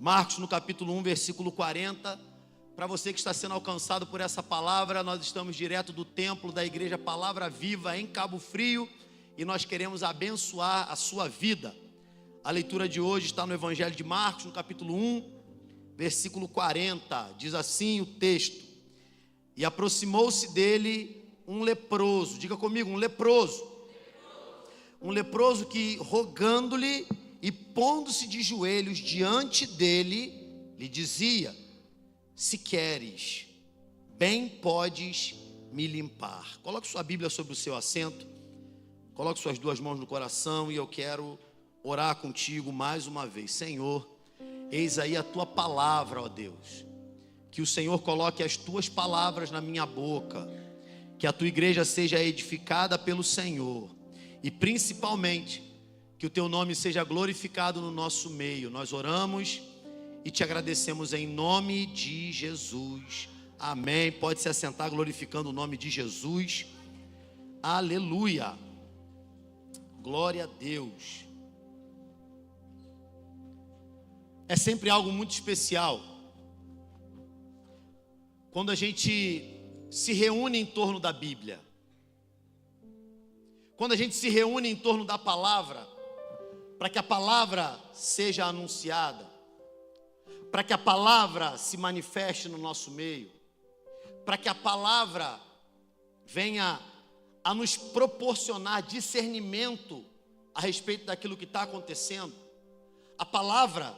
Marcos, no capítulo 1, versículo 40. Para você que está sendo alcançado por essa palavra, nós estamos direto do templo da igreja Palavra Viva em Cabo Frio e nós queremos abençoar a sua vida. A leitura de hoje está no Evangelho de Marcos, no capítulo 1, versículo 40. Diz assim o texto: E aproximou-se dele um leproso. Diga comigo, um leproso. Um leproso que, rogando-lhe e pondo-se de joelhos diante dele, lhe dizia: Se queres, bem podes me limpar. Coloque sua Bíblia sobre o seu assento, coloque suas duas mãos no coração e eu quero orar contigo mais uma vez. Senhor, eis aí a tua palavra, ó Deus. Que o Senhor coloque as tuas palavras na minha boca, que a tua igreja seja edificada pelo Senhor e principalmente que o teu nome seja glorificado no nosso meio. Nós oramos e te agradecemos em nome de Jesus. Amém. Pode se assentar glorificando o nome de Jesus. Aleluia. Glória a Deus. É sempre algo muito especial quando a gente se reúne em torno da Bíblia. Quando a gente se reúne em torno da palavra, para que a palavra seja anunciada, para que a palavra se manifeste no nosso meio, para que a palavra venha a nos proporcionar discernimento a respeito daquilo que está acontecendo. A palavra,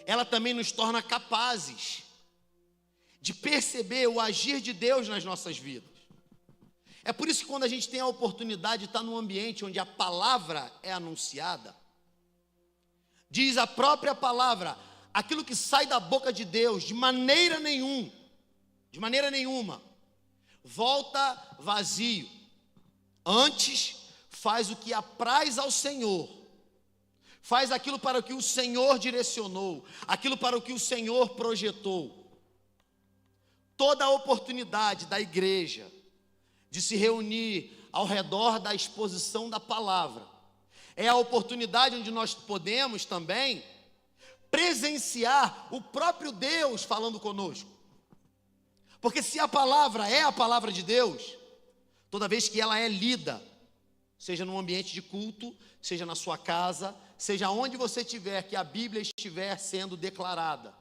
ela também nos torna capazes de perceber o agir de Deus nas nossas vidas. É por isso que quando a gente tem a oportunidade de estar num ambiente onde a palavra é anunciada, diz a própria palavra, aquilo que sai da boca de Deus, de maneira nenhuma, volta vazio. Antes, faz o que apraz ao Senhor. Faz aquilo para o que o Senhor direcionou, aquilo para o que o Senhor projetou. Toda a oportunidade da igreja de se reunir ao redor da exposição da palavra é a oportunidade onde nós podemos também presenciar o próprio Deus falando conosco. Porque se a palavra é a palavra de Deus, toda vez que ela é lida, seja num ambiente de culto, seja na sua casa, seja onde você estiver, que a Bíblia estiver sendo declarada,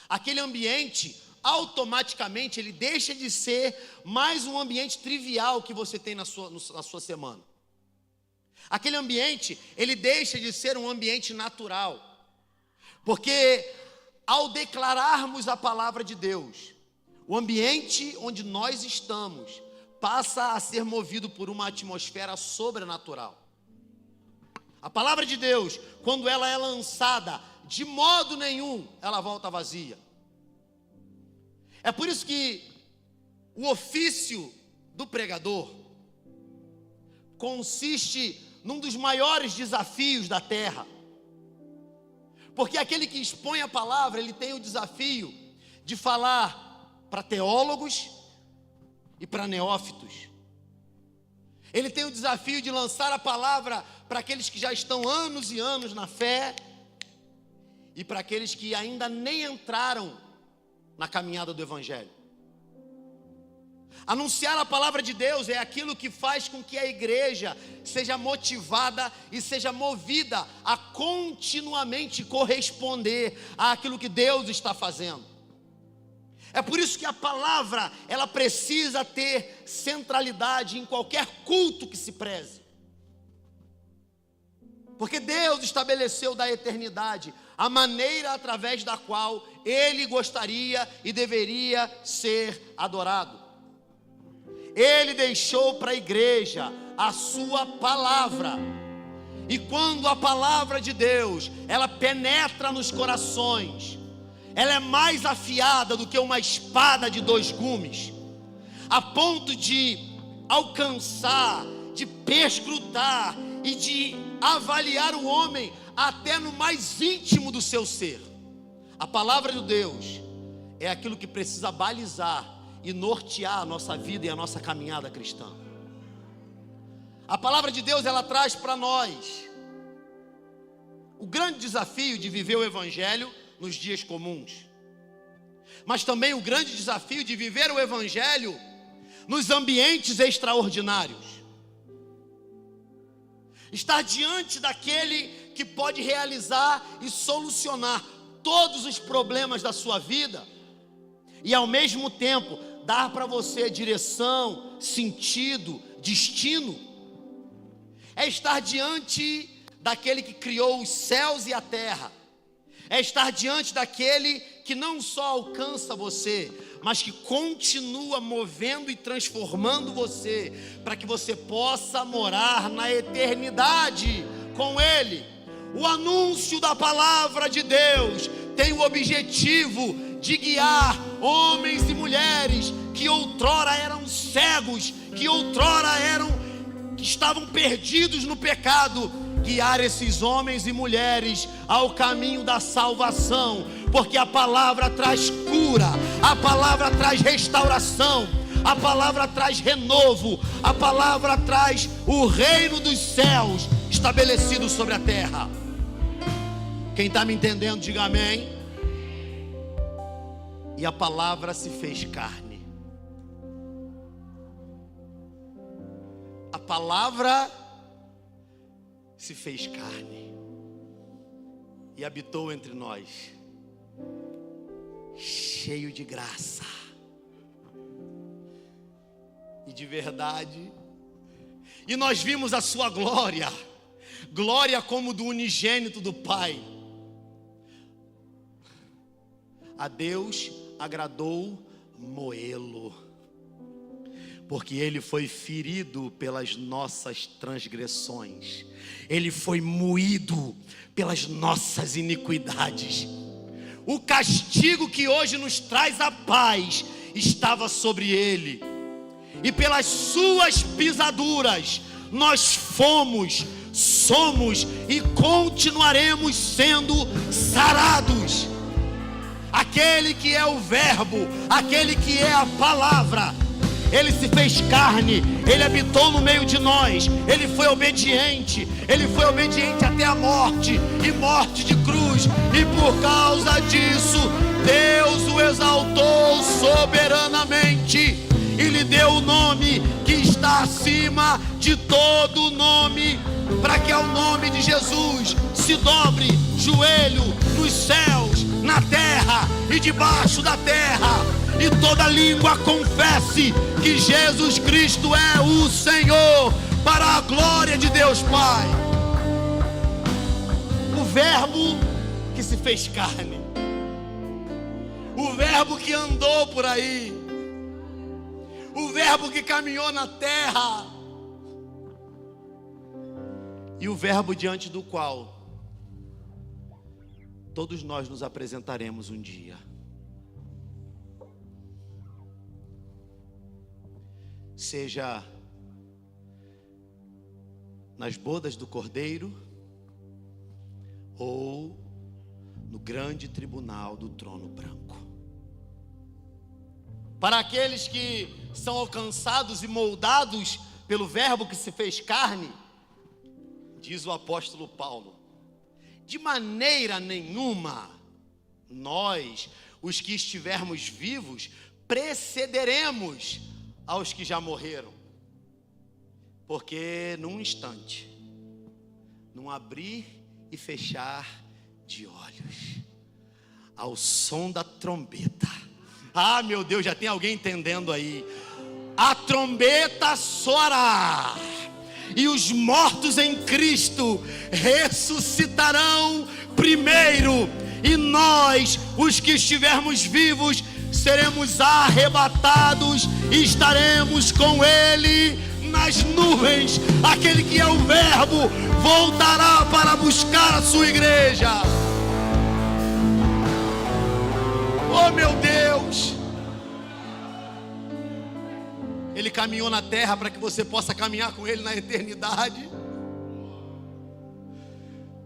aquele ambiente, automaticamente, ele deixa de ser mais um ambiente trivial que você tem na sua semana. Aquele ambiente, ele deixa de ser um ambiente natural. Porque ao declararmos a palavra de Deus, o ambiente onde nós estamos passa a ser movido por uma atmosfera sobrenatural. A palavra de Deus, quando ela é lançada, de modo nenhum ela volta vazia. É por isso que o ofício do pregador consiste num dos maiores desafios da terra. Porque aquele que expõe a palavra, ele tem o desafio de falar para teólogos e para neófitos. Ele tem o desafio de lançar a palavra para aqueles que já estão anos e anos na fé e para aqueles que ainda nem entraram na caminhada do Evangelho. Anunciar a palavra de Deus é aquilo que faz com que a igreja seja motivada e seja movida a continuamente corresponder àquilo que Deus está fazendo. É por isso que a palavra, ela precisa ter centralidade em qualquer culto que se preze. Porque Deus estabeleceu da eternidade a maneira através da qual Ele gostaria e deveria ser adorado. Ele deixou para a igreja a sua palavra. E quando a palavra de Deus, ela penetra nos corações, ela é mais afiada do que uma espada de dois gumes, a ponto de alcançar, de perscrutar e de avaliar o homem até no mais íntimo do seu ser. A palavra de Deus é aquilo que precisa balizar e nortear a nossa vida e a nossa caminhada cristã. A palavra de Deus, ela traz para nós o grande desafio de viver o Evangelho nos dias comuns, mas também o grande desafio de viver o Evangelho nos ambientes extraordinários. Estar diante daquele que pode realizar e solucionar todos os problemas da sua vida e ao mesmo tempo dar para você direção, sentido, destino. É estar diante daquele que criou os céus e a terra. É estar diante daquele que não só alcança você, mas que continua movendo e transformando você, para que você possa morar na eternidade com Ele. O anúncio da palavra de Deus tem o objetivo de guiar homens e mulheres que outrora eram cegos, que outrora que estavam perdidos no pecado, guiar esses homens e mulheres ao caminho da salvação, porque a palavra traz cura, a palavra traz restauração, a palavra traz renovo, a palavra traz o reino dos céus estabelecido sobre a terra. Quem está me entendendo, diga amém. E a palavra se fez carne. A palavra se fez carne e habitou entre nós, cheio de graça e de verdade, e nós vimos a sua glória, glória como do unigênito do Pai. A Deus agradou moê-lo, porque ele foi ferido pelas nossas transgressões, ele foi moído pelas nossas iniquidades. O castigo que hoje nos traz a paz estava sobre ele, e pelas suas pisaduras nós fomos, somos e continuaremos sendo sarados. Aquele que é o verbo, aquele que é a palavra, ele se fez carne, ele habitou no meio de nós, ele foi obediente até a morte, e morte de cruz, e por causa disso, Deus o exaltou soberanamente, e lhe deu o nome que está acima de todo nome, para que ao nome de Jesus se dobre joelho nos céus, na terra e debaixo da terra, e toda língua confesse que Jesus Cristo é o Senhor, para a glória de Deus Pai. O verbo que se fez carne, o verbo que andou por aí, o verbo que caminhou na terra, e o verbo diante do qual todos nós nos apresentaremos um dia. Seja nas bodas do Cordeiro ou no grande tribunal do trono branco. Para aqueles que são alcançados e moldados pelo verbo que se fez carne, diz o apóstolo Paulo, de maneira nenhuma nós, os que estivermos vivos, precederemos aos que já morreram, porque num instante, num abrir e fechar de olhos, ao som da trombeta, ah meu Deus, já tem alguém entendendo aí, a trombeta soará, e os mortos em Cristo ressuscitarão primeiro, e nós, os que estivermos vivos, seremos arrebatados e estaremos com Ele nas nuvens. Aquele que é o verbo voltará para buscar a sua igreja. Oh meu Deus, Ele caminhou na terra para que você possa caminhar com Ele na eternidade.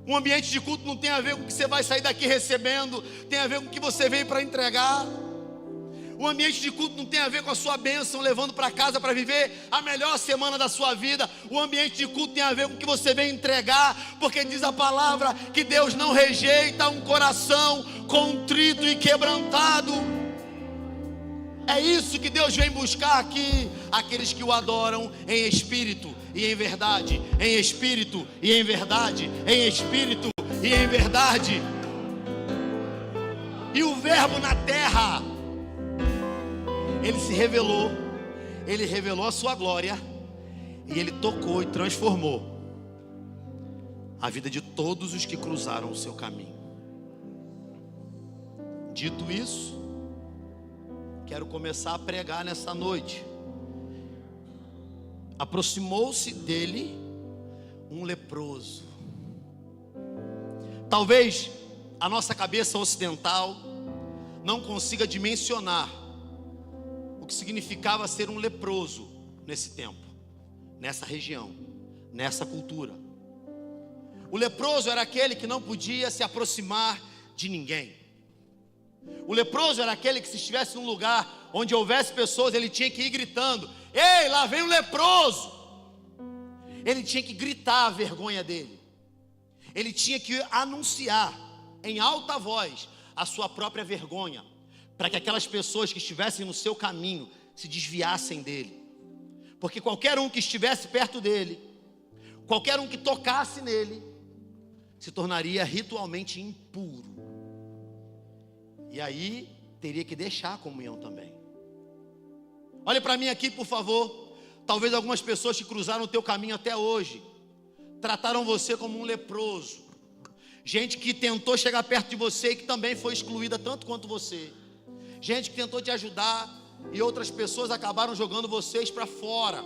Um ambiente de culto não tem a ver com o que você vai sair daqui recebendo, tem a ver com o que você veio para entregar. O ambiente de culto não tem a ver com a sua bênção, levando para casa para viver a melhor semana da sua vida. O ambiente de culto tem a ver com o que você vem entregar, porque diz a palavra que Deus não rejeita um coração contrito e quebrantado. É isso que Deus vem buscar aqui, aqueles que o adoram em espírito e em verdade, em espírito e em verdade, em espírito e em verdade. E o verbo na terra, ele se revelou, ele revelou a sua glória, e ele tocou e transformou a vida de todos os que cruzaram o seu caminho. Dito isso, quero começar a pregar nessa noite. Aproximou-se dele um leproso. Talvez a nossa cabeça ocidental não consiga dimensionar o que significava ser um leproso nesse tempo, nessa região, nessa cultura. O leproso era aquele que não podia se aproximar de ninguém. O leproso era aquele que, se estivesse num lugar onde houvesse pessoas, ele tinha que ir gritando: ei, lá vem um leproso. Ele tinha que gritar a vergonha dele. Ele tinha que anunciar em alta voz a sua própria vergonha, para que aquelas pessoas que estivessem no seu caminho se desviassem dele. Porque qualquer um que estivesse perto dele, qualquer um que tocasse nele, se tornaria ritualmente impuro. E aí teria que deixar a comunhão também. Olhe para mim aqui, por favor. Talvez algumas pessoas que cruzaram o teu caminho até hoje trataram você como um leproso. Gente que tentou chegar perto de você e que também foi excluída tanto quanto você. Gente que tentou te ajudar e outras pessoas acabaram jogando vocês para fora.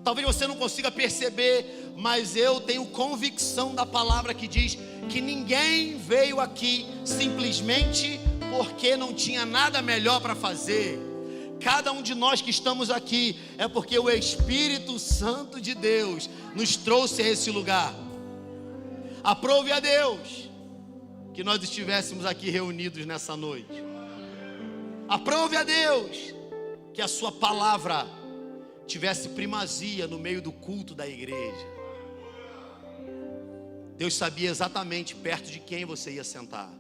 Talvez você não consiga perceber, mas eu tenho convicção da palavra que diz que ninguém veio aqui simplesmente porque não tinha nada melhor para fazer. Cada um de nós que estamos aqui é porque o Espírito Santo de Deus nos trouxe a esse lugar. Aprove a Deus que nós estivéssemos aqui reunidos nessa noite. Aprove a Deus que a sua palavra tivesse primazia no meio do culto da igreja. Deus sabia exatamente perto de quem você ia sentar.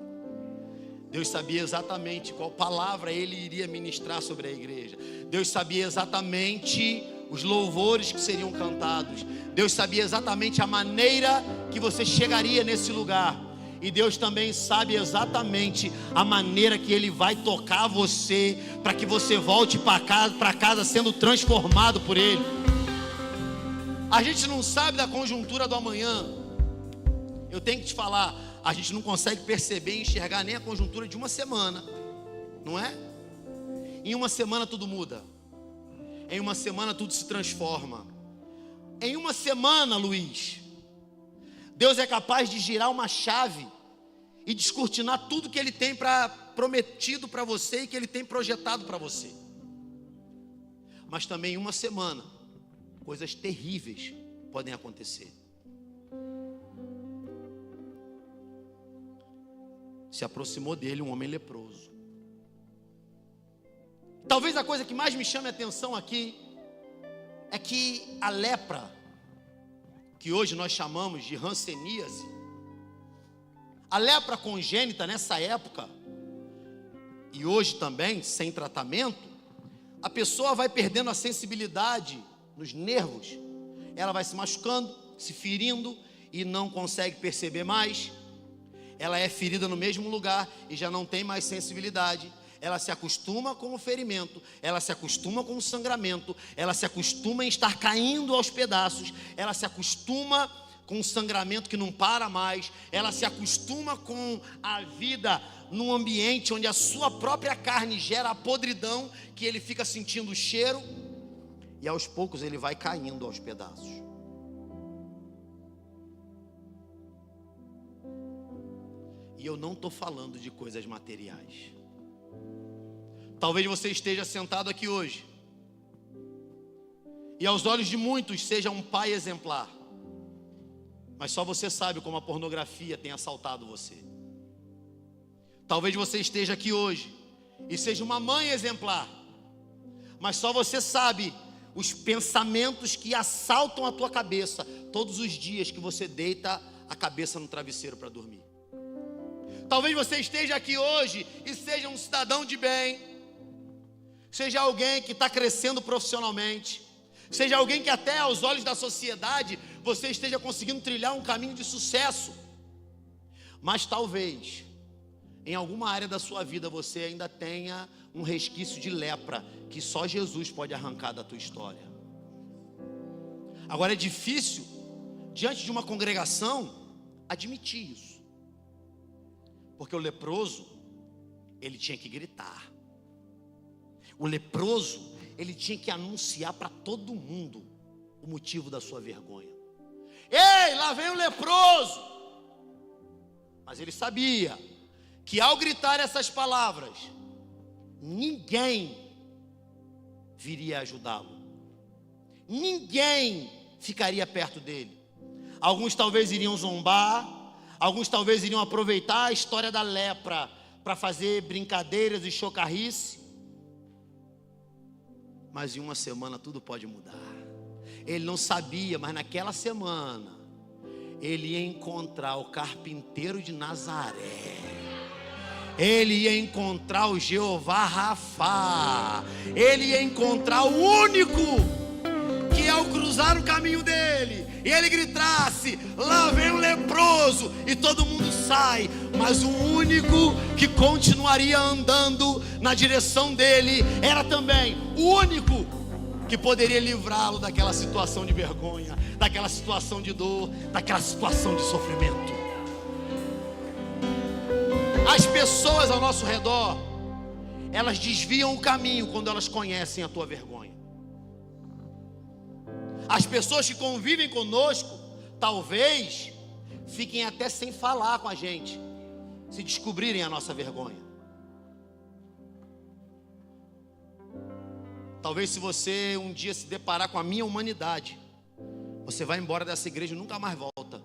Deus sabia exatamente qual palavra Ele iria ministrar sobre a igreja. Deus sabia exatamente os louvores que seriam cantados. Deus sabia exatamente a maneira que você chegaria nesse lugar. E Deus também sabe exatamente a maneira que Ele vai tocar você, para que você volte para casa sendo transformado por Ele. A gente não sabe da conjuntura do amanhã. Eu tenho que te falar, a gente não consegue perceber e enxergar nem a conjuntura de uma semana, não é? Em uma semana tudo muda. Em uma semana tudo se transforma. Em uma semana, Luiz, Deus é capaz de girar uma chave e descortinar tudo que Ele tem prometido para você e que Ele tem projetado para você. Mas também em uma semana, coisas terríveis podem acontecer. Se aproximou dele um homem leproso. Talvez a coisa que mais me chame a atenção aqui é que a lepra, que hoje nós chamamos de hanseníase, a lepra congênita nessa época, e hoje também, sem tratamento, a pessoa vai perdendo a sensibilidade nos nervos, ela vai se machucando, se ferindo e não consegue perceber mais. Ela é ferida no mesmo lugar e já não tem mais sensibilidade. Ela se acostuma com o ferimento, ela se acostuma com o sangramento, ela se acostuma em estar caindo aos pedaços, ela se acostuma com um sangramento que não para mais, ela se acostuma com a vida num ambiente onde a sua própria carne gera a podridão, que ele fica sentindo o cheiro, e aos poucos ele vai caindo aos pedaços. E eu não estou falando de coisas materiais. Talvez você esteja sentado aqui hoje e aos olhos de muitos seja um pai exemplar, mas só você sabe como a pornografia tem assaltado você. Talvez você esteja aqui hoje e seja uma mãe exemplar, mas só você sabe os pensamentos que assaltam a tua cabeça todos os dias que você deita a cabeça no travesseiro para dormir. Talvez você esteja aqui hoje e seja um cidadão de bem, seja alguém que está crescendo profissionalmente, seja alguém que até aos olhos da sociedade você esteja conseguindo trilhar um caminho de sucesso, mas talvez em alguma área da sua vida você ainda tenha um resquício de lepra que só Jesus pode arrancar da tua história. Agora é difícil, diante de uma congregação, admitir isso, porque o leproso, ele tinha que gritar. O leproso, ele tinha que anunciar para todo mundo o motivo da sua vergonha. Ei, lá vem o leproso! Mas ele sabia que ao gritar essas palavras, ninguém viria ajudá-lo. Ninguém ficaria perto dele. Alguns talvez iriam zombar, alguns talvez iriam aproveitar a história da lepra para fazer brincadeiras e chocarrice. Mas em uma semana tudo pode mudar. Ele não sabia, mas naquela semana ele ia encontrar o carpinteiro de Nazaré. Ele ia encontrar o Jeová Rafá. Ele ia encontrar o único que ao cruzar o caminho dele, e ele gritasse, lá vem o leproso, e todo mundo sai, mas o único que continuaria andando na direção dele, era também o único que poderia livrá-lo daquela situação de vergonha, daquela situação de dor, daquela situação de sofrimento. As pessoas ao nosso redor, elas desviam o caminho quando elas conhecem a tua vergonha. As pessoas que convivem conosco, talvez fiquem até sem falar com a gente, se descobrirem a nossa vergonha. Talvez se você um dia se deparar com a minha humanidade, você vai embora dessa igreja e nunca mais volta.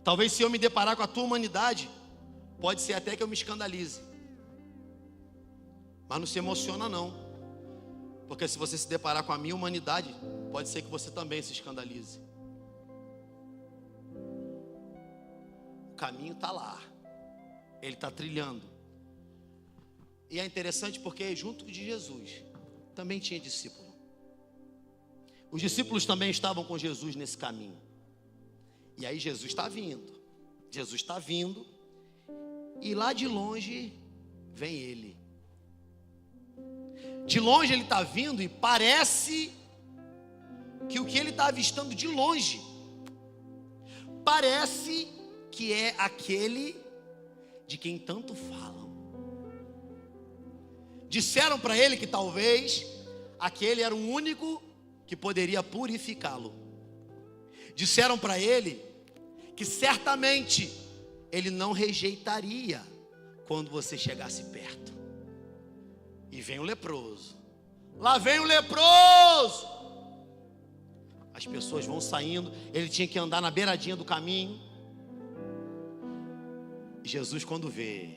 Talvez se eu me deparar com a tua humanidade, pode ser até que eu me escandalize. Mas não se emociona não. Porque se você se deparar com a minha humanidade, pode ser que você também se escandalize. O caminho está lá. Ele está trilhando. E é interessante porque junto de Jesus também tinha discípulo. Os discípulos também estavam com Jesus nesse caminho. E aí Jesus está vindo. Jesus está vindo. E lá de longe vem ele. De longe ele está vindo e parece que o que ele está avistando de longe, parece que é aquele de quem tanto falam. Disseram para ele que talvez aquele era o único que poderia purificá-lo. Disseram para ele que certamente ele não rejeitaria quando você chegasse perto. E vem o leproso. Lá vem o leproso. As pessoas vão saindo. Ele tinha que andar na beiradinha do caminho. E Jesus quando vê,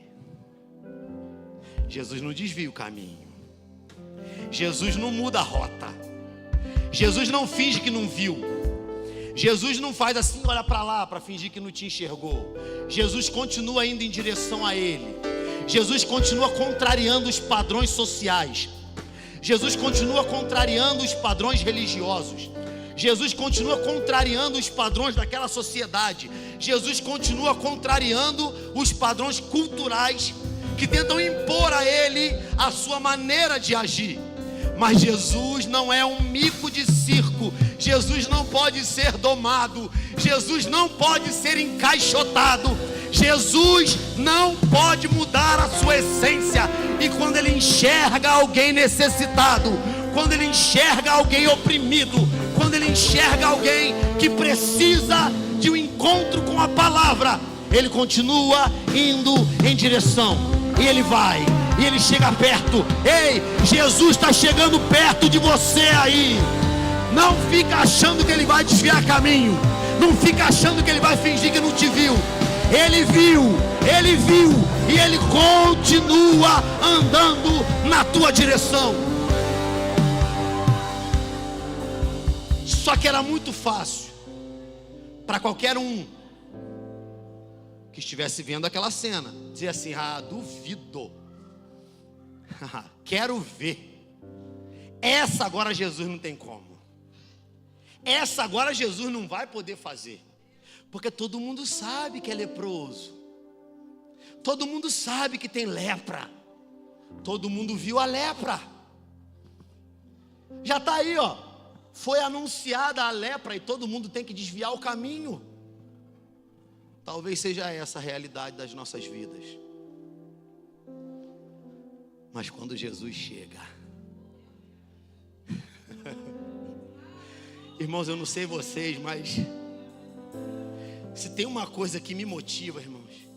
Jesus não desvia o caminho. Jesus não muda a rota. Jesus não finge que não viu. Jesus não faz assim, olha para lá, para fingir que não te enxergou. Jesus continua indo em direção a ele. Jesus continua contrariando os padrões sociais. Jesus continua contrariando os padrões religiosos. Jesus continua contrariando os padrões daquela sociedade. Jesus continua contrariando os padrões culturais que tentam impor a ele a sua maneira de agir. Mas Jesus não é um mico de circo. Jesus não pode ser domado. Jesus não pode ser encaixotado. Jesus não pode mudar a sua essência. E quando ele enxerga alguém necessitado, quando ele enxerga alguém oprimido, quando ele enxerga alguém que precisa de um encontro com a palavra, ele continua indo em direção. E ele vai, e ele chega perto. Ei, Jesus está chegando perto de você aí. Não fica achando que ele vai desviar caminho. Não fica achando que ele vai fingir que não te viu. Ele viu e ele continua andando na tua direção. Só que era muito fácil para qualquer um que estivesse vendo aquela cena, dizia assim: ah, duvido, quero ver, essa agora Jesus não tem como, essa agora Jesus não vai poder fazer, porque todo mundo sabe que é leproso, todo mundo sabe que tem lepra, todo mundo viu a lepra, já está aí, ó, foi anunciada a lepra e todo mundo tem que desviar o caminho. Talvez seja essa a realidade das nossas vidas. Mas quando Jesus chega, irmãos, eu não sei vocês, mas se tem uma coisa que me motiva, irmãos,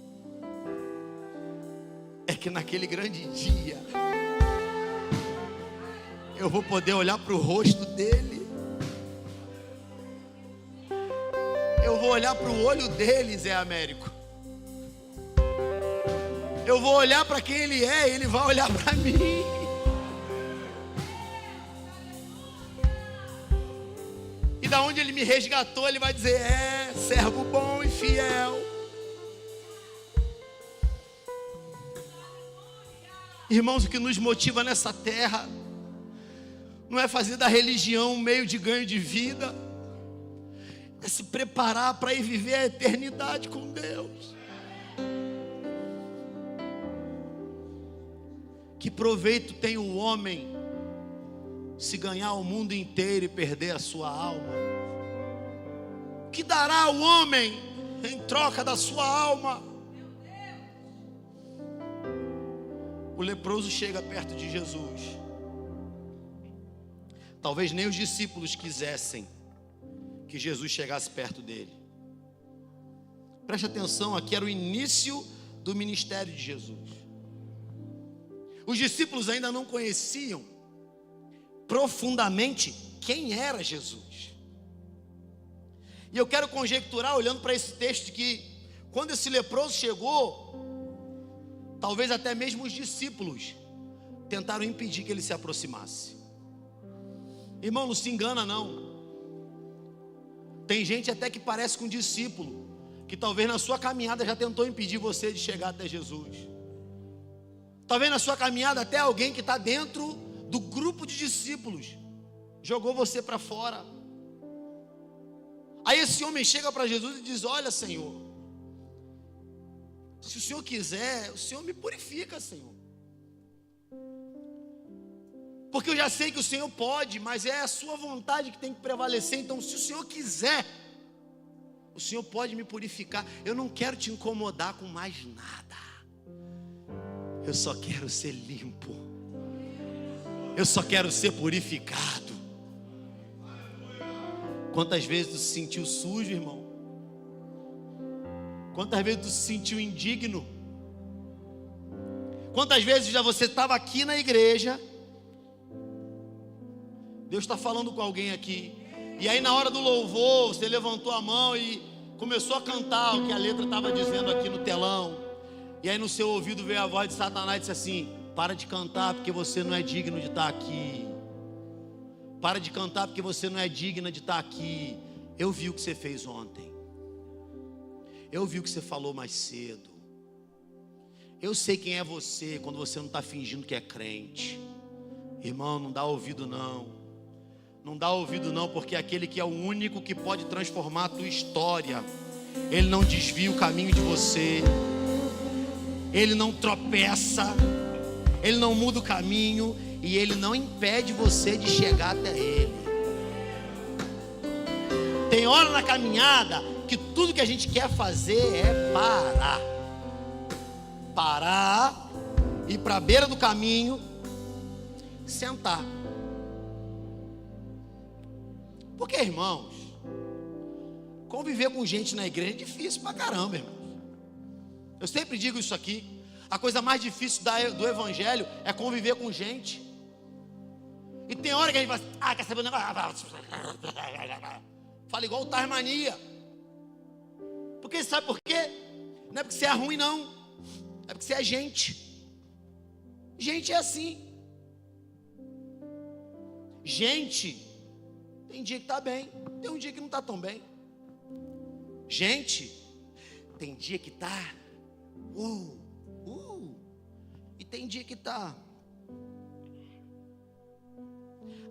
é que naquele grande dia eu vou poder olhar para o rosto dele, eu vou olhar para o olho dele, Zé Américo, eu vou olhar para quem ele é, ele vai olhar para mim. E da onde ele me resgatou, ele vai dizer: é, servo bom e fiel. Irmãos, o que nos motiva nessa terra não é fazer da religião um meio de ganho de vida, é se preparar para ir viver a eternidade com Deus. Que proveito tem o homem se ganhar o mundo inteiro e perder a sua alma? O que dará o homem em troca da sua alma? O leproso chega perto de Jesus. Talvez nem os discípulos quisessem que Jesus chegasse perto dele. Preste atenção, aqui era o início do ministério de Jesus. Os discípulos ainda não conheciam profundamente quem era Jesus. E eu quero conjecturar, olhando para esse texto, que quando esse leproso chegou, talvez até mesmo os discípulos tentaram impedir que ele se aproximasse. Irmão, não se engana não. Tem gente até que parece com um discípulo, que talvez na sua caminhada já tentou impedir você de chegar até Jesus. Talvez na sua caminhada até alguém que está dentro do grupo de discípulos jogou você para fora. Aí esse homem chega para Jesus e diz: olha, Senhor, se o Senhor quiser, o Senhor me purifica, Senhor, porque eu já sei que o Senhor pode, mas é a sua vontade que tem que prevalecer. Então, se o Senhor quiser, o Senhor pode me purificar. Eu não quero te incomodar com mais nada, eu só quero ser limpo, eu só quero ser purificado. Quantas vezes tu se sentiu sujo, irmão? Quantas vezes tu se sentiu indigno? Quantas vezes já você estava aqui na igreja, Deus está falando com alguém aqui, e aí na hora do louvor você levantou a mão e começou a cantar o que a letra estava dizendo aqui no telão, e aí no seu ouvido veio a voz de Satanás e disse assim: para de cantar porque você não é digno de estar aqui. Para de cantar porque você não é digna de estar aqui. Eu vi o que você fez ontem, eu vi o que você falou mais cedo, eu sei quem é você quando você não está fingindo que é crente. Irmão, não dá ouvido não. Não dá ouvido não, porque aquele que é o único que pode transformar a tua história, ele não desvia o caminho de você, ele não tropeça, ele não muda o caminho, e ele não impede você de chegar até ele. Tem hora na caminhada que tudo que a gente quer fazer é parar, ir para a beira do caminho, sentar. Porque, irmãos, conviver com gente na igreja é difícil pra caramba, irmãos. Eu sempre digo isso aqui: a coisa mais difícil do evangelho é conviver com gente. E tem hora que a gente fala: quer saber o negócio? Fala igual o Tasmania. Porque sabe por quê? Não é porque você é ruim não, é porque você é gente. Gente é assim. Gente, tem dia que está bem, tem um dia que não está tão bem. Gente, Tem dia que tá, e tem dia que tá.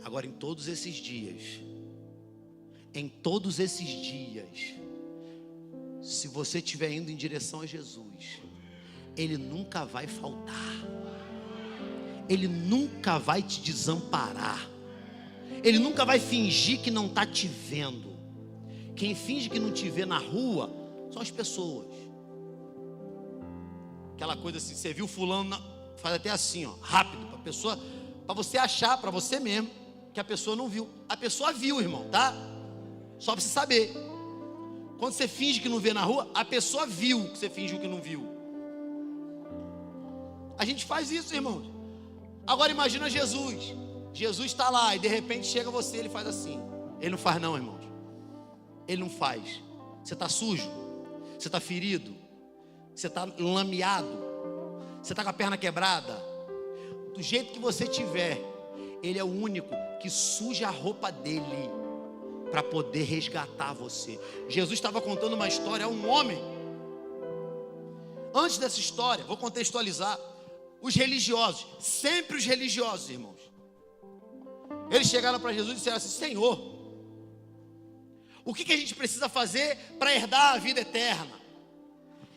Agora, em todos esses dias, se você estiver indo em direção a Jesus, Ele nunca vai faltar, Ele nunca vai te desamparar, Ele nunca vai fingir que não está te vendo. Quem finge que não te vê na rua são as pessoas. Aquela coisa assim, você viu fulano, faz até assim, ó, rápido, para pessoa, para você achar, para você mesmo, que a pessoa não viu. A pessoa viu, irmão, tá? Só para você saber. Quando você finge que não vê na rua, a pessoa viu que você fingiu que não viu. A gente faz isso, irmãos. Agora imagina Jesus. Jesus está lá e de repente chega você, ele faz assim. Ele não faz não, irmãos. Ele não faz. Você está sujo, você está ferido, você está lameado, você está com a perna quebrada. Do jeito que você tiver, Ele é o único que suja a roupa dele para poder resgatar você. Jesus estava contando uma história a um homem. Antes dessa história, vou contextualizar. Os religiosos, sempre os religiosos, irmãos, eles chegaram para Jesus e disseram assim: Senhor, o que a gente precisa fazer para herdar a vida eterna?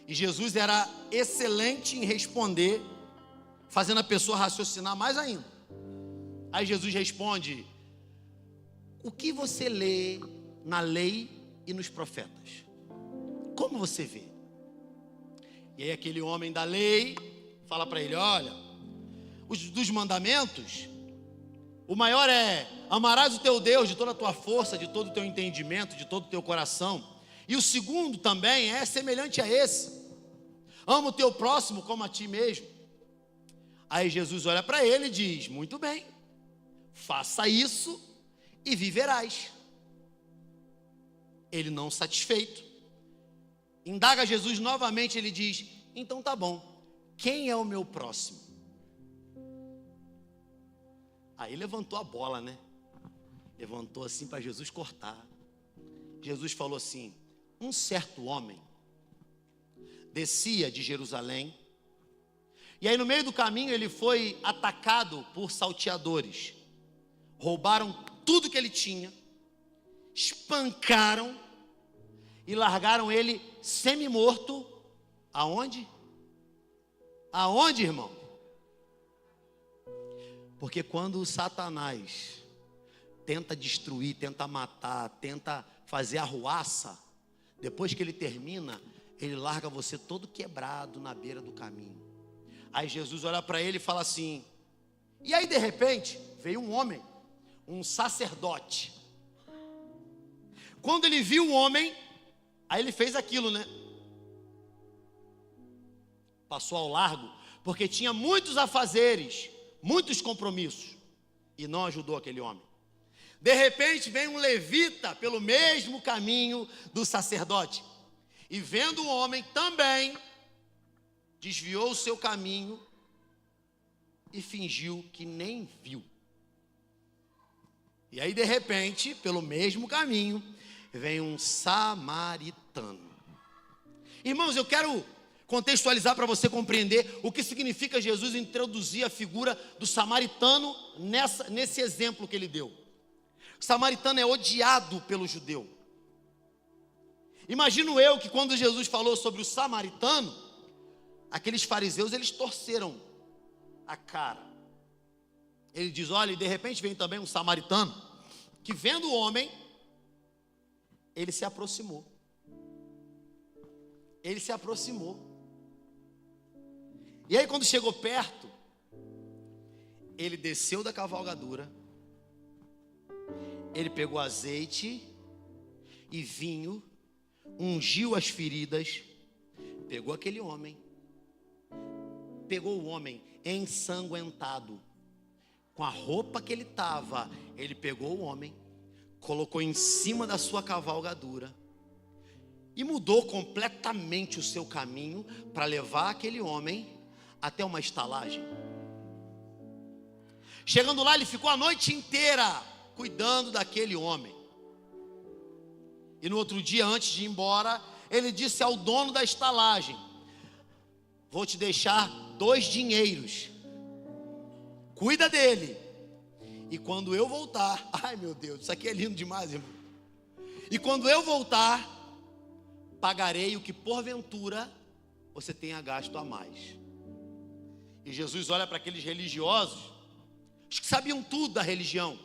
E Jesus era excelente em responder, fazendo a pessoa raciocinar mais ainda. Aí Jesus responde: o que você lê na lei e nos profetas? Como você vê? E aí aquele homem da lei fala para ele: olha, dos mandamentos, o maior é: amarás o teu Deus de toda a tua força, de todo o teu entendimento, de todo o teu coração. E o segundo também é semelhante a esse: ama o teu próximo como a ti mesmo. Aí Jesus olha para ele e diz: muito bem, faça isso e viverás. Ele não satisfeito, indaga Jesus novamente. Ele diz: então tá bom, quem é o meu próximo? Aí levantou a bola, né? Levantou assim para Jesus cortar. Jesus falou assim: um certo homem descia de Jerusalém, e aí no meio do caminho ele foi atacado por salteadores. Roubaram tudo que ele tinha, espancaram e largaram ele semi-morto. Aonde? Aonde, irmão? Porque quando o Satanás tenta destruir, tenta matar, tenta fazer arruaça, depois que ele termina, ele larga você todo quebrado na beira do caminho. Aí Jesus olha para ele e fala assim, e aí de repente veio um homem, um sacerdote. Quando ele viu o homem, aí ele fez aquilo, né? Passou ao largo, porque tinha muitos afazeres, muitos compromissos, e não ajudou aquele homem. De repente vem um levita pelo mesmo caminho do sacerdote, e vendo o homem também, desviou o seu caminho e fingiu que nem viu. E aí de repente, pelo mesmo caminho, vem um samaritano. Irmãos, eu quero contextualizar para você compreender o que significa Jesus introduzir a figura do samaritano nesse exemplo que ele deu. O samaritano é odiado pelo judeu. Imagino eu que quando Jesus falou sobre o samaritano, aqueles fariseus, eles torceram a cara. Ele diz, olha, e de repente vem também um samaritano, que vendo o homem, ele se aproximou. Ele se aproximou. E aí quando chegou perto, ele desceu da cavalgadura, ele pegou azeite e vinho, ungiu as feridas, pegou aquele homem, pegou o homem ensanguentado, com a roupa que ele estava, ele pegou o homem, colocou em cima da sua cavalgadura e mudou completamente o seu caminho para levar aquele homem até uma estalagem. Chegando lá, ele ficou a noite inteira cuidando daquele homem. E no outro dia, antes de ir embora, ele disse ao dono da estalagem: vou te deixar 2 dinheiros, cuida dele, e quando eu voltar, ai meu Deus, isso aqui é lindo demais, irmão. E quando eu voltar, pagarei o que porventura você tenha gasto a mais. E Jesus olha para aqueles religiosos, os que sabiam tudo da religião,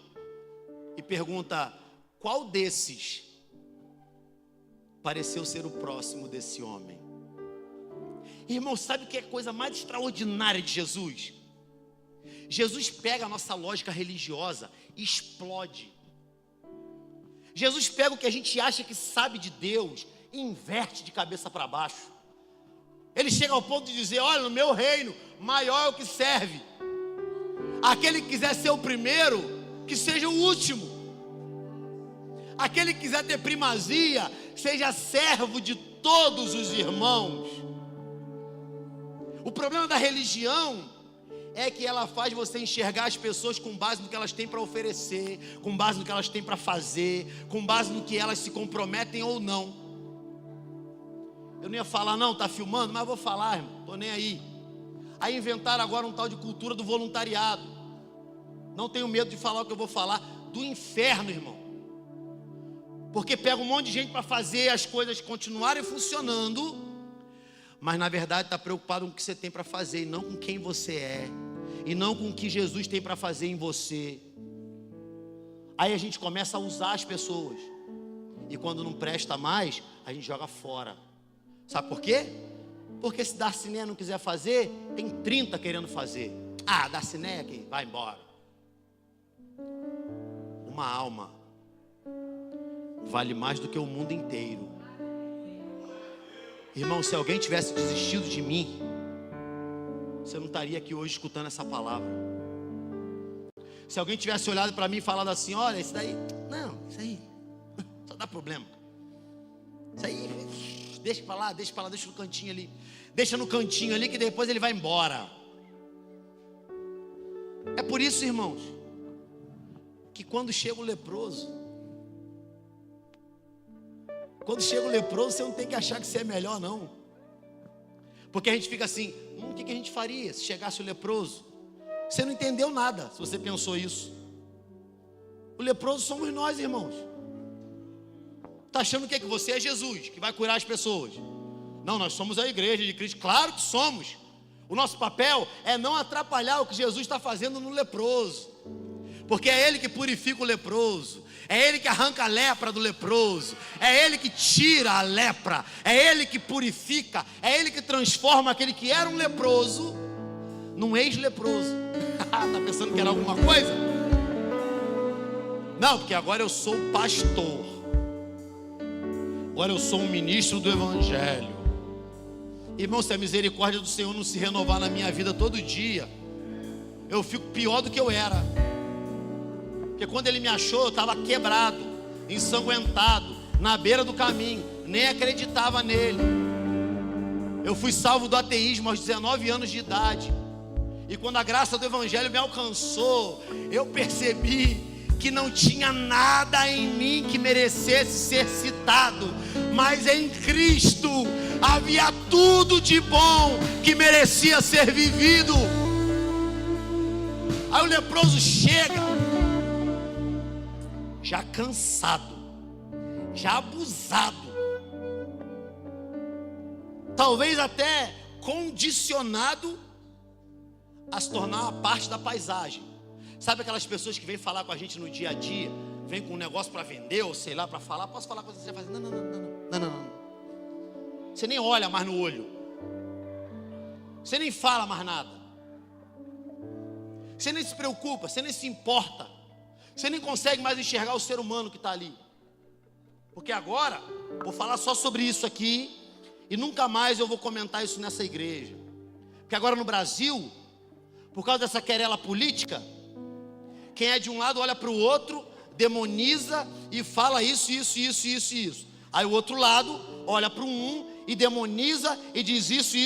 e pergunta: qual desses pareceu ser o próximo desse homem? Irmão, sabe o que é a coisa mais extraordinária de Jesus? Jesus pega a nossa lógica religiosa e explode. Jesus pega o que a gente acha que sabe de Deus e inverte de cabeça para baixo. Ele chega ao ponto de dizer: olha, no meu reino, maior é o que serve. Aquele que quiser ser o primeiro, que seja o último. Aquele que quiser ter primazia, seja servo de todos os irmãos. O problema da religião é que ela faz você enxergar as pessoas com base no que elas têm para oferecer, com base no que elas têm para fazer, com base no que elas se comprometem ou não. Eu não ia falar não, tá filmando, mas eu vou falar, irmão, tô nem aí. Aí inventaram agora um tal de cultura do voluntariado. Não tenho medo de falar o que eu vou falar, do inferno, irmão. Porque pega um monte de gente para fazer as coisas continuarem funcionando, mas na verdade está preocupado com o que você tem para fazer, e não com quem você é, e não com o que Jesus tem para fazer em você. Aí a gente começa a usar as pessoas, e quando não presta mais, a gente joga fora. Sabe por quê? Porque se Darciné não quiser fazer, tem 30 querendo fazer. Ah, Darciné aqui, vai embora. Uma alma vale mais do que o mundo inteiro. Irmão, se alguém tivesse desistido de mim, você não estaria aqui hoje escutando essa palavra. Se alguém tivesse olhado para mim e falado assim: olha, isso daí, não, isso aí só dá problema. Isso aí, deixa para lá, deixa no cantinho ali. Deixa no cantinho ali que depois ele vai embora. É por isso, irmãos, que quando chega o leproso, você não tem que achar que você é melhor, não. Porque a gente fica assim: o que a gente faria se chegasse o leproso? Você não entendeu nada se você pensou isso. O leproso somos nós, irmãos. Está achando que você é Jesus, que vai curar as pessoas? Não, nós somos a igreja de Cristo. Claro que somos. O nosso papel é não atrapalhar o que Jesus está fazendo no leproso, porque é Ele que purifica o leproso, é Ele que arranca a lepra do leproso, é Ele que tira a lepra, é Ele que purifica, é Ele que transforma aquele que era um leproso num ex-leproso. Está pensando que era alguma coisa? Não, porque agora eu sou pastor, agora eu sou um ministro do Evangelho. Irmão, se a misericórdia do Senhor não se renovar na minha vida todo dia, eu fico pior do que eu era. Porque quando Ele me achou, eu estava quebrado, ensanguentado, na beira do caminho, nem acreditava nele. Eu fui salvo do ateísmo aos 19 anos de idade. E quando a graça do Evangelho me alcançou, eu percebi que não tinha nada em mim que merecesse ser citado, mas em Cristo havia tudo de bom que merecia ser vivido. Aí o leproso chega, já cansado, já abusado, talvez até condicionado a se tornar uma parte da paisagem. Sabe aquelas pessoas que vêm falar com a gente no dia a dia, vem com um negócio para vender, ou sei lá, para falar: posso falar com você? Você faz: não. Você nem olha mais no olho, você nem fala mais nada, você nem se preocupa, você nem se importa, você nem consegue mais enxergar o ser humano que está ali. Porque agora, vou falar só sobre isso aqui, e nunca mais eu vou comentar isso nessa igreja. Porque agora no Brasil, por causa dessa querela política, quem é de um lado olha para o outro, demoniza e fala isso. Aí o outro lado olha para um e demoniza e diz isso.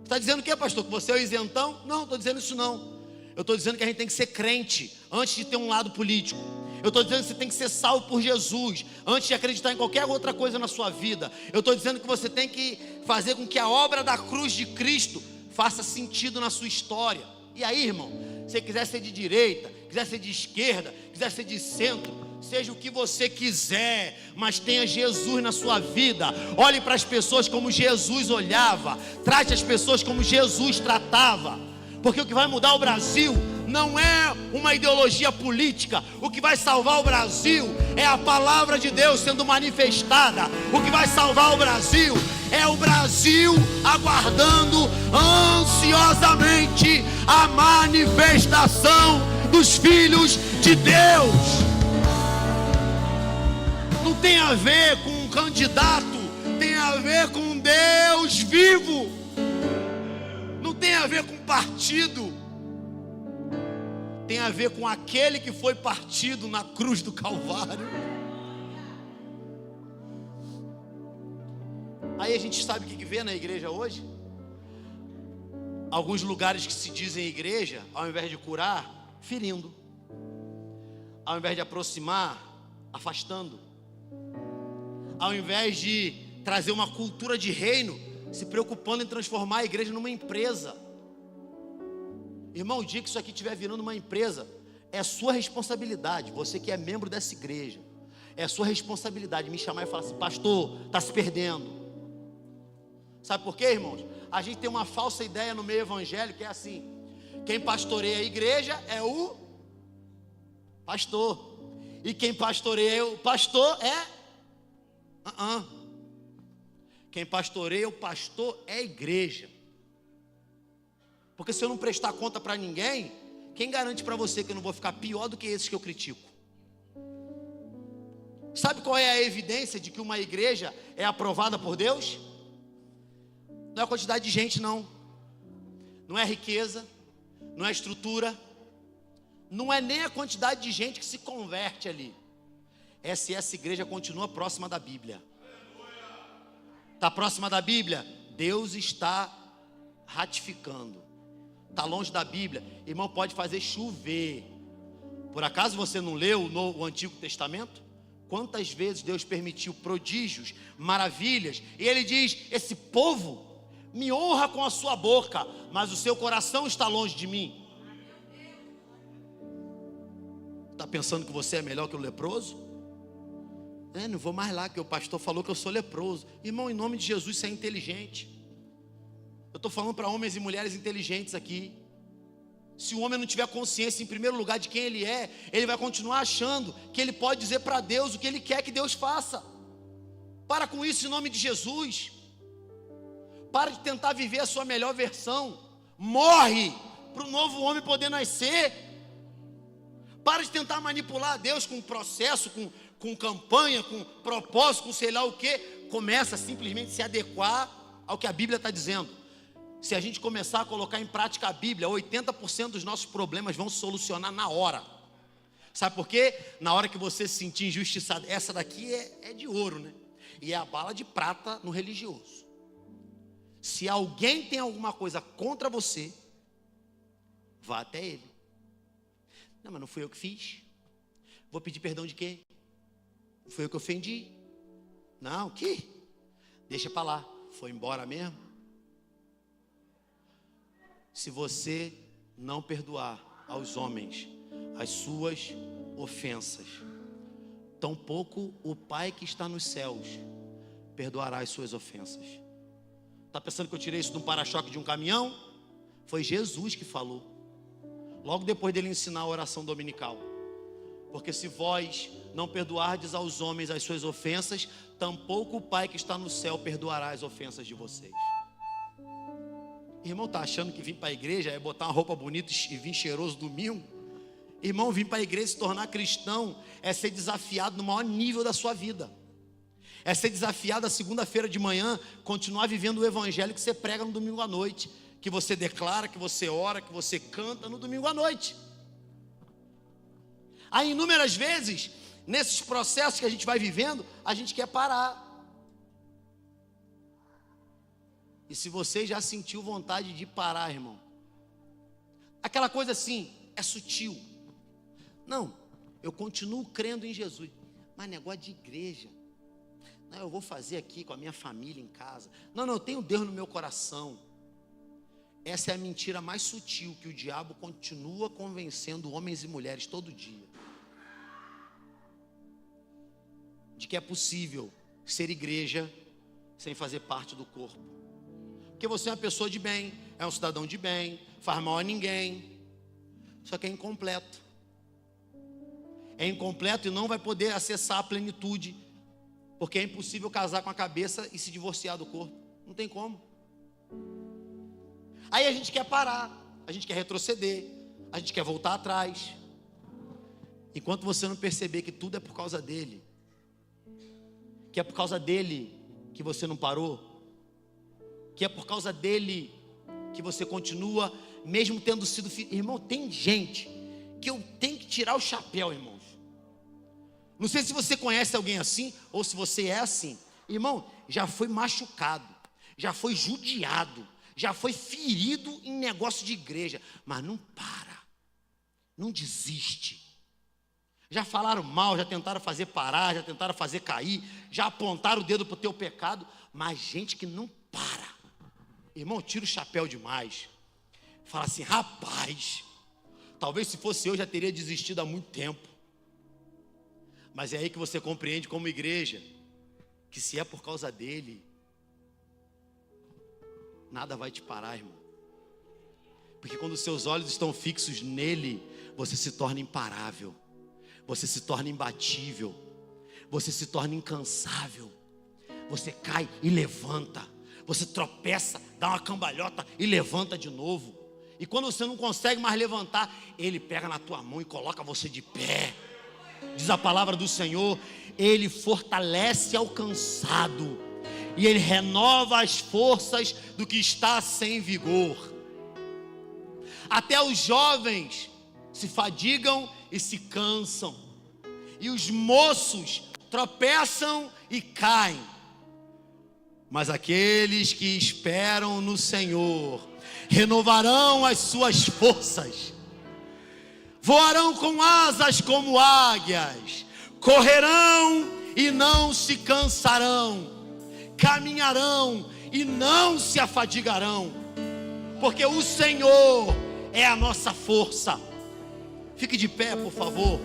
Está dizendo o que, pastor? Que você é o isentão? Não, estou dizendo isso não. Eu estou dizendo que a gente tem que ser crente antes de ter um lado político. Eu estou dizendo que você tem que ser salvo por Jesus antes de acreditar em qualquer outra coisa na sua vida. Eu estou dizendo que você tem que fazer com que a obra da cruz de Cristo faça sentido na sua história. E aí, irmão, se você quiser ser de direita, quiser ser de esquerda, quiser ser de centro, seja o que você quiser, mas tenha Jesus na sua vida. Olhe para as pessoas como Jesus olhava, trate as pessoas como Jesus tratava, porque o que vai mudar o Brasil não é uma ideologia política. O que vai salvar o Brasil é a palavra de Deus sendo manifestada. O que vai salvar o Brasil é o Brasil aguardando ansiosamente a manifestação dos filhos de Deus. Não tem a ver com um candidato, tem a ver com Deus vivo. Não tem a ver com partido. Tem a ver com aquele que foi partido na cruz do Calvário. Aí a gente sabe o que vê na igreja hoje? Alguns lugares que se dizem igreja, ao invés de curar, ferindo. Ao invés de aproximar, afastando. Ao invés de trazer uma cultura de reino, se preocupando em transformar a igreja numa empresa. Irmão, o dia que isso aqui estiver virando uma empresa, é sua responsabilidade. Você que é membro dessa igreja, é sua responsabilidade me chamar e falar assim: pastor, está se perdendo. Sabe por quê, irmãos? A gente tem uma falsa ideia no meio evangélico que é assim: quem pastoreia a igreja é o pastor, e quem pastoreia o pastor é quem pastoreia o pastor é a igreja. Porque se eu não prestar conta para ninguém, quem garante para você que eu não vou ficar pior do que esses que eu critico? Sabe qual é a evidência de que uma igreja é aprovada por Deus? Não é a quantidade de gente, não. Não é a riqueza, não é a estrutura, não é nem a quantidade de gente que se converte ali. É se essa igreja continua próxima da Bíblia. Está próxima da Bíblia? Deus está ratificando. Está longe da Bíblia, irmão, pode fazer chover. Por acaso você não leu o Antigo Testamento? Quantas vezes Deus permitiu prodígios, maravilhas, e Ele diz: esse povo me honra com a sua boca, mas o seu coração está longe de mim. Está pensando que você é melhor que o leproso? Não vou mais lá, que o pastor falou que eu sou leproso. Irmão, em nome de Jesus, você é inteligente. Eu estou falando para homens e mulheres inteligentes aqui. Se o homem não tiver consciência em primeiro lugar de quem ele é, ele vai continuar achando que ele pode dizer para Deus o que ele quer que Deus faça. Para com isso em nome de Jesus. Para de tentar viver a sua melhor versão. Morre para o novo homem poder nascer. Para de tentar manipular a Deus com processo, com campanha, com propósito, com sei lá o que. Começa a simplesmente se adequar ao que a Bíblia está dizendo. Se a gente começar a colocar em prática a Bíblia, 80% dos nossos problemas vão se solucionar na hora. Sabe por quê? Na hora que você se sentir injustiçado, essa daqui é de ouro, né? E é a bala de prata no religioso. Se alguém tem alguma coisa contra você, vá até ele. Não, mas não fui eu que fiz. Vou pedir perdão de quê? Não fui eu que ofendi. Não, o quê? Deixa para lá. Foi embora mesmo? Se você não perdoar aos homens as suas ofensas, tampouco o Pai que está nos céus perdoará as suas ofensas. Está pensando que eu tirei isso de um para-choque de um caminhão? Foi Jesus que falou, logo depois dele ensinar a oração dominical. Porque se vós não perdoardes aos homens as suas ofensas, tampouco o Pai que está no céu perdoará as ofensas de vocês. Irmão, está achando que vir para a igreja é botar uma roupa bonita e vir cheiroso domingo? Irmão, vir para a igreja se tornar cristão é ser desafiado no maior nível da sua vida. É ser desafiado a segunda-feira de manhã, continuar vivendo o evangelho que você prega no domingo à noite, que você declara, que você ora, que você canta no domingo à noite. Aí inúmeras vezes, nesses processos que a gente vai vivendo, a gente quer parar. E se você já sentiu vontade de parar, irmão, aquela coisa assim, é sutil. Não, eu continuo crendo em Jesus, mas negócio de igreja, não, eu vou fazer aqui com a minha família em casa, não, eu tenho Deus no meu coração. Essa é a mentira mais sutil que o diabo continua convencendo homens e mulheres todo dia, de que é possível ser igreja sem fazer parte do corpo, porque você é uma pessoa de bem, é um cidadão de bem, faz mal a ninguém, só que é incompleto e não vai poder acessar a plenitude, porque é impossível casar com a cabeça e se divorciar do corpo, não tem como. Aí a gente quer parar, a gente quer retroceder, a gente quer voltar atrás, enquanto você não perceber que tudo é por causa dele, que é por causa dele que você não parou, que é por causa dele que você continua, mesmo tendo sido filho. Irmão, tem gente que eu tenho que tirar o chapéu, irmãos. Não sei se você conhece alguém assim, ou se você é assim. Irmão, já foi machucado, já foi judiado, já foi ferido em negócio de igreja, mas não para, não desiste. Já falaram mal, já tentaram fazer parar, já tentaram fazer cair, já apontaram o dedo para o teu pecado, mas gente que não para. Irmão, tira o chapéu demais. Fala assim, rapaz, talvez se fosse eu já teria desistido há muito tempo. Mas é aí que você compreende como igreja, que se é por causa dele, nada vai te parar, irmão. Porque quando os seus olhos estão fixos nele, você se torna imparável, você se torna imbatível, você se torna incansável. Você cai e levanta, você tropeça, dá uma cambalhota e levanta de novo. E quando você não consegue mais levantar, ele pega na tua mão e coloca você de pé. Diz a palavra do Senhor, ele fortalece ao cansado e ele renova as forças do que está sem vigor. Até os jovens se fadigam e se cansam, e os moços tropeçam e caem, mas aqueles que esperam no Senhor renovarão as suas forças, voarão com asas como águias, correrão e não se cansarão, caminharão e não se afadigarão, porque o Senhor é a nossa força. Fique de pé, por favor.